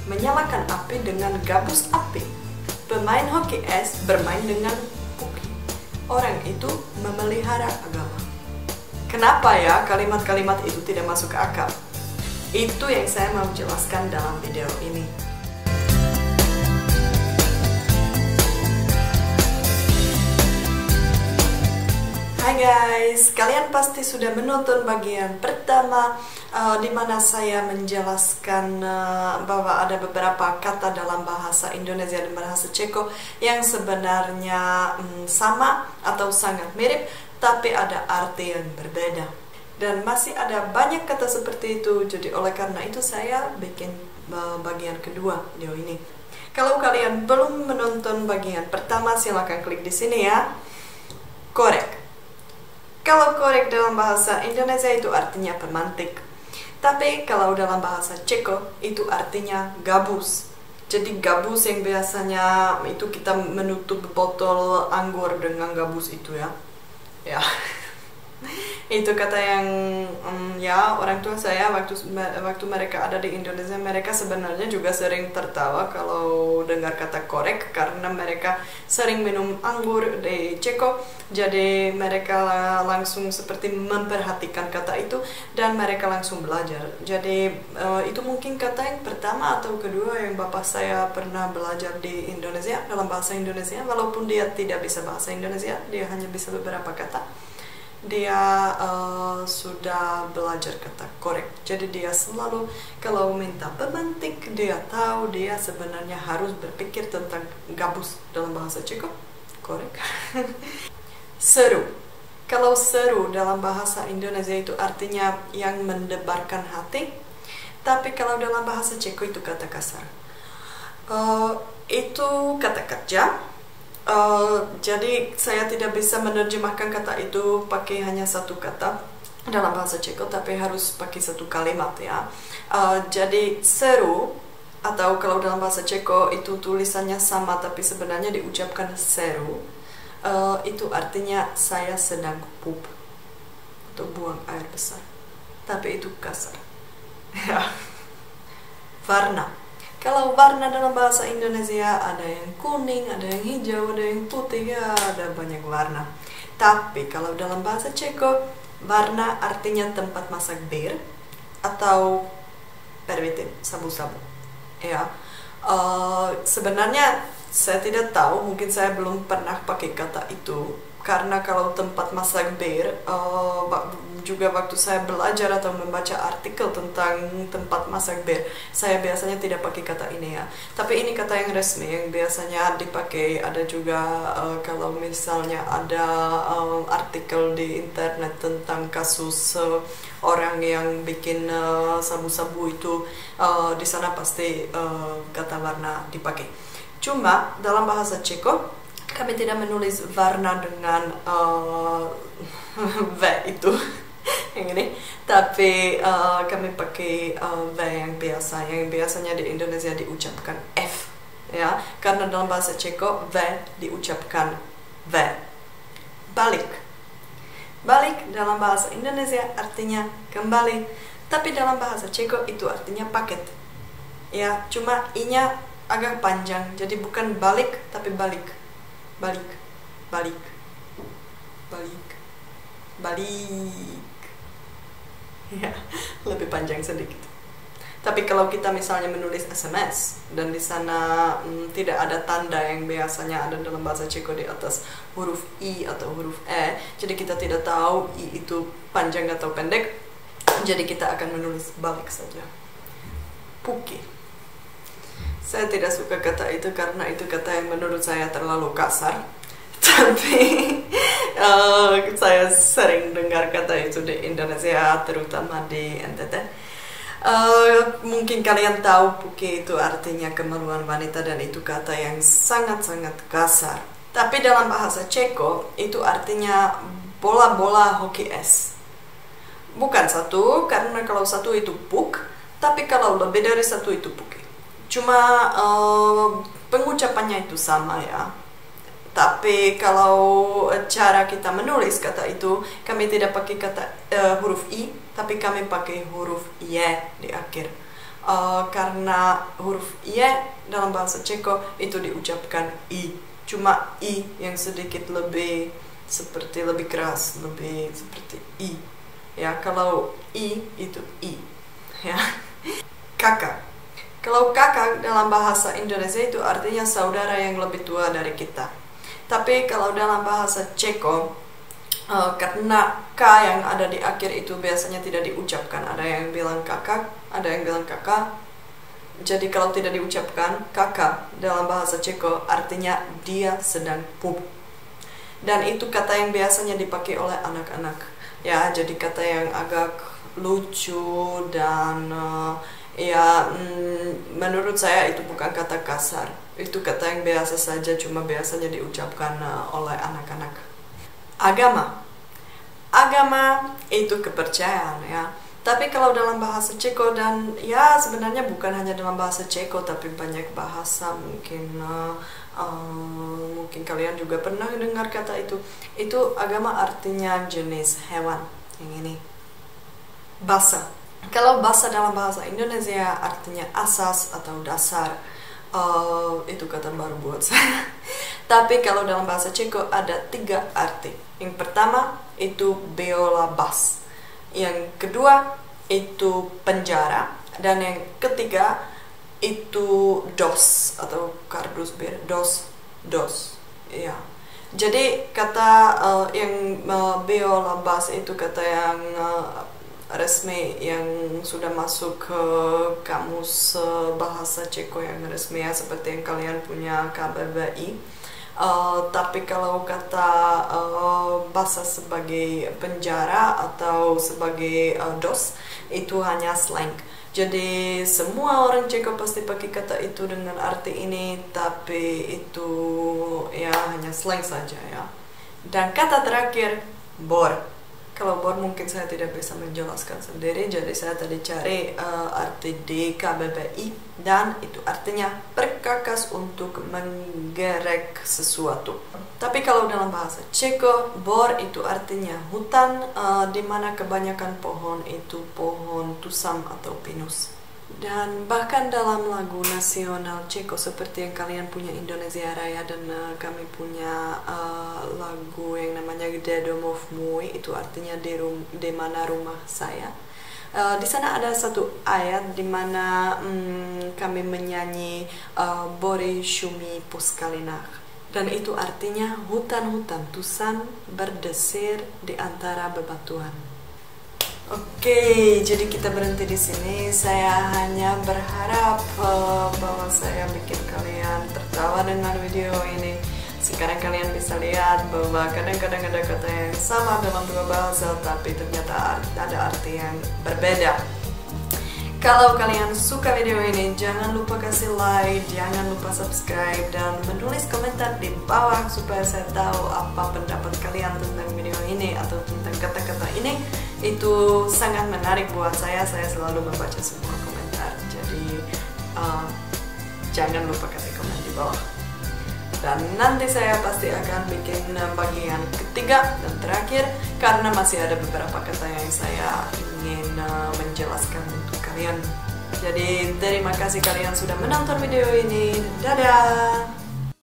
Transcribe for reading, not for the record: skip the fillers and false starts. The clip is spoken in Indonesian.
menyalakan api dengan gabus api. Pemain hoki es bermain dengan puki. Orang itu memelihara agama. Kenapa ya kalimat-kalimat itu tidak masuk ke akal? Itu yang saya mau jelaskan dalam video ini. Hai guys, kalian pasti sudah menonton bagian pertama di mana saya menjelaskan bahwa ada beberapa kata dalam bahasa Indonesia dan bahasa Ceko yang sebenarnya sama atau sangat mirip, tapi ada arti yang berbeda. Dan masih ada banyak kata seperti itu, jadi oleh karena itu saya bikin bagian kedua video ini. Kalau kalian belum menonton bagian pertama, silahkan klik di sini ya. Korek. Kalau korek dalam bahasa Indonesia itu artinya pemantik. Tapi kalau dalam bahasa Ceko itu artinya gabus. Jadi gabus yang biasanya itu kita menutup botol anggur dengan gabus itu ya. Ya. Itu kata yang ya orang tua saya waktu mereka ada di Indonesia, mereka sebenarnya juga sering tertawa kalau dengar kata korek karena mereka sering minum anggur di Ceko. Jadi mereka langsung seperti memperhatikan kata itu dan mereka langsung belajar. Jadi itu mungkin kata yang pertama atau kedua yang bapak saya pernah belajar di Indonesia dalam bahasa Indonesia. Walaupun dia tidak bisa bahasa Indonesia, dia hanya bisa beberapa kata. Dia sudah belajar kata korek. Jadi dia selalu kalau minta pemantik, dia tahu dia sebenarnya harus berpikir tentang gabus dalam bahasa Ceko, korek. Seru. Kalau seru dalam bahasa Indonesia itu artinya yang mendebarkan hati. Tapi kalau dalam bahasa Ceko itu kata kasar. Itu kata kerja. Jadi saya tidak bisa menerjemahkan kata itu pakai hanya satu kata dalam bahasa Ceko, tapi harus pakai satu kalimat ya. Jadi seru, atau kalau dalam bahasa Ceko itu tulisannya sama tapi sebenarnya diucapkan seru, itu artinya saya sedang pup atau buang air besar, tapi itu kasar. Warna. Kalau warna dalam bahasa Indonesia ada yang kuning, ada yang hijau, ada yang putih, ya ada banyak warna. Tapi kalau dalam bahasa Ceko, warna artinya tempat masak bir atau pervitin, sabu-sabu. Ya, sebenarnya saya tidak tahu, mungkin saya belum pernah pakai kata itu. Karena kalau tempat masak bir, juga waktu saya belajar atau membaca artikel tentang tempat masak bir, saya biasanya tidak pakai kata ini ya. Tapi ini kata yang resmi yang biasanya dipakai. Ada juga kalau misalnya ada artikel di internet tentang kasus orang yang bikin sabu-sabu itu, di sana pasti kata warna dipakai. Cuma dalam bahasa Ceko kami tidak menulis warna dengan V itu yang ini, tapi kami pakai V yang biasanya di Indonesia diucapkan F ya, karena dalam bahasa Ceko V diucapkan V. Balik. Balik dalam bahasa Indonesia artinya kembali, tapi dalam bahasa Ceko itu artinya paket ya, cuma i-nya agak panjang, jadi bukan balik tapi balik. Balik, balik, balik, balik. Ya, lebih panjang sedikit. Tapi kalau kita misalnya menulis SMS dan di sana tidak ada tanda yang biasanya ada dalam bahasa Ceko di atas huruf I atau huruf E, jadi kita tidak tahu I itu panjang atau pendek, jadi kita akan menulis balik saja. Puki. Saya tidak suka kata itu karena itu kata yang menurut saya terlalu kasar. Tapi saya sering dengar kata itu di Indonesia, terutama di NTT. Mungkin kalian tahu puki itu artinya kemaluan wanita dan itu kata yang sangat-sangat kasar. Tapi dalam bahasa Ceko itu artinya bola-bola hoki es. Bukan satu, karena kalau satu itu puk, tapi kalau lebih dari satu itu puki. Cuma pengucapannya itu sama ya. Tapi kalau cara kita menulis kata itu, kami tidak pakai kata huruf I, tapi kami pakai huruf Y di akhir. karena huruf I dalam bahasa Ceko itu diucapkan I, cuma I yang sedikit lebih keras, lebih seperti I ya. Kalau I itu I ya. Kakak, kalau kakak dalam bahasa Indonesia itu artinya saudara yang lebih tua dari kita. Tapi kalau dalam bahasa Ceko, karena K yang ada di akhir itu biasanya tidak diucapkan. Ada yang bilang kakak, ada yang bilang kakak. Jadi kalau tidak diucapkan, kakak dalam bahasa Ceko artinya dia sedang pup. Dan itu kata yang biasanya dipakai oleh anak-anak. Ya, jadi kata yang agak lucu dan menurut saya itu bukan kata kasar. Itu kata yang biasa saja, cuma biasanya diucapkan oleh anak-anak. Agama itu kepercayaan ya. Tapi kalau dalam bahasa Ceko, dan ya sebenarnya bukan hanya dalam bahasa Ceko tapi banyak bahasa, mungkin kalian juga pernah dengar kata itu. Itu agama artinya jenis hewan. Yang ini basa. Kalau basa dalam bahasa Indonesia artinya asas atau dasar. Itu kata baru buat saya. Tapi kalau dalam bahasa Ceko ada 3 arti. Yang pertama itu beola bas, yang kedua itu penjara, dan yang ketiga itu dos atau kardus bir, dos ya. Jadi kata yang beola bas itu kata yang resmi, yang sudah masuk ke kamus bahasa Ceko yang resmi ya, seperti yang kalian punya KBBI. Tapi kalau kata bahasa sebagai penjara atau sebagai dos itu hanya slang. Jadi semua orang Ceko pasti pakai kata itu dengan arti ini, tapi itu ya hanya slang saja ya. Dan kata terakhir bor. Kalau bor mungkin saya tidak bisa menjelaskan sendiri, jadi saya tadi cari arti di KBBI, dan itu artinya perkakas untuk menggerek sesuatu. Tapi kalau dalam bahasa Ceko, bor itu artinya hutan di mana kebanyakan pohon itu pohon tusam atau pinus. Dan bahkan dalam lagu nasional Ceko seperti yang kalian punya Indonesia Raya, dan kami punya lagu yang namanya Gde domov môj, itu artinya di mana rumah saya. Di sana ada satu ayat di mana kami menyanyi Bory šumí po skalinách, dan itu artinya hutan-hutan tusam berdesir di antara bebatuan. Oke, jadi kita berhenti di sini. Saya hanya berharap bahwa saya bikin kalian tertawa dengan video ini. Sekarang kalian bisa lihat bahwa kadang-kadang ada kata yang sama dalam 2 bahasa, tapi ternyata ada arti yang berbeda. Kalau kalian suka video ini, jangan lupa kasih like, jangan lupa subscribe, dan menulis komentar di bawah supaya saya tahu apa pendapat kalian tentang video ini atau tentang kata-kata ini. Itu sangat menarik buat saya selalu membaca semua komentar. Jadi jangan lupa kasih komen di bawah. Dan nanti saya pasti akan bikin bagian ketiga dan terakhir, karena masih ada beberapa kata yang saya ingin menjelaskan untuk kalian. Jadi terima kasih kalian sudah menonton video ini. Dadah!